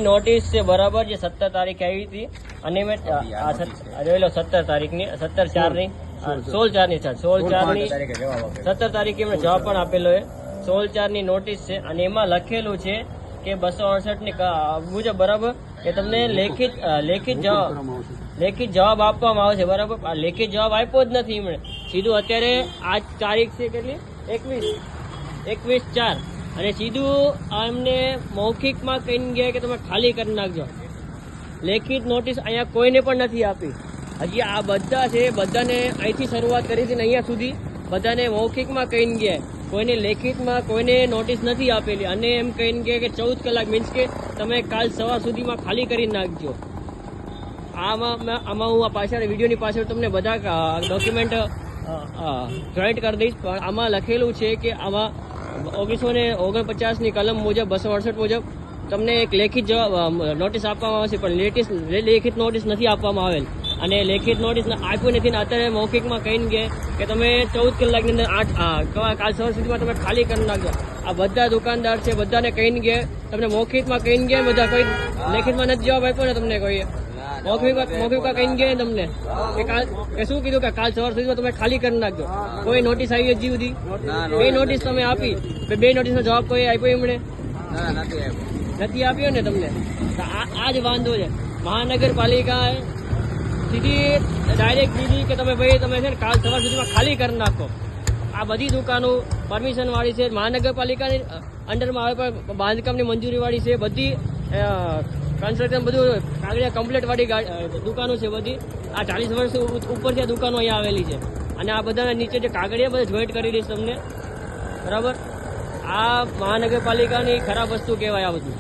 Notice છે બરાબર જે 17 તારીખે આવી હતી અને મેં જોઈ લો 17 તારીખની 17/4 ની 16/4 17 તારીખે એમણે જવાબ પણ આપેલો છે. 16/4 ની નોટિસ છે અને એમાં લખેલું છે કે 268 ની મુજબ બરાબર કે તમને લેખિત જવાબ આપવામાં આવશે બરાબર. આ લેખિત જવાબ આપ્યો જ નથી એમણે, સીધું અત્યારે આજ તારીખ છે કેટલી 21/4 અને સીધું એમને મૌખિકમાં કહીને ગયા કે તમે ખાલી કરી નાખજો. લેખિત નોટિસ અહીંયા કોઈને પણ નથી આપી. હજી આ બધા છે બધાને અહીંથી શરૂઆત કરી હતી ને અહીંયા સુધી બધાને મૌખિકમાં કહીને ગયા, કોઈને લેખિતમાં કોઈને નોટિસ નથી આપેલી અને એમ કહીને ગયા કે 14 કલાક મીન્સ કે તમે કાલ સવાર સુધીમાં ખાલી કરી નાખજો. આમાં હું આ પાછળ વિડીયોની પાછળ તમને બધા ડોક્યુમેન્ટ જોઈન્ટ કરી દઈશ, પણ આમાં લખેલું છે કે આમાં 1949 ની કલમ મુજબ 268 મુજબ તમને એક લેખિત જવાબ નોટિસ આપવામાં આવશે, પણ લેખિત નોટિસ નથી આપવામાં આવેલ અને લેખિત નોટિસ આપ્યું નથી ને અત્યારે મૌખિકમાં કહીને ગયા કે તમે 14 કલાકની અંદર કાલ સવાર સુધીમાં તમે ખાલી કરી નાખજો. આ બધા દુકાનદાર છે બધાને કહીને ગયા, તમને મૌખિકમાં કહીને ગયા બધા, કોઈ લેખિતમાં નથી જવાબ આપ્યો ને તમને કોઈએ મૌખિકમાં કહીને ગયા તમને કે શું કીધું કે કાલ સવાર સુધીમાં તમે ખાલી કરી નાખજો. કોઈ નોટિસ આવી હજી સુધી? 2 નોટિસ તમે આપી, 2 નોટિસનો જવાબ કોઈ આપ્યો એમણે નથી આપ્યો ને તમને. આ જ વાંધો છે. મહાનગરપાલિકા સીધી ડાયરેક્ટ દીધી કે તમે ભાઈ તમે છે ને કાલ સવાર સુધીમાં ખાલી કરી નાખો. આ બધી દુકાનો પરમિશન વાળી છે, મહાનગરપાલિકાની અંડરમાં આવે પણ બાંધકામની મંજૂરી વાળી છે, બધી કન્સ્ટ્રક્શન બધું કાગળિયા કમ્પ્લીટ વાળી દુકાનો છે બધી. આ 40 વર્ષ ઉપર છે દુકાનો અહીંયા આવેલી છે અને આ બધાના નીચે જે કાગળિયા બધા જોઈન્ટ કરી દઈશ તમને બરાબર. આ મહાનગરપાલિકાની ખરાબ વસ્તુ કહેવાય આ બધું.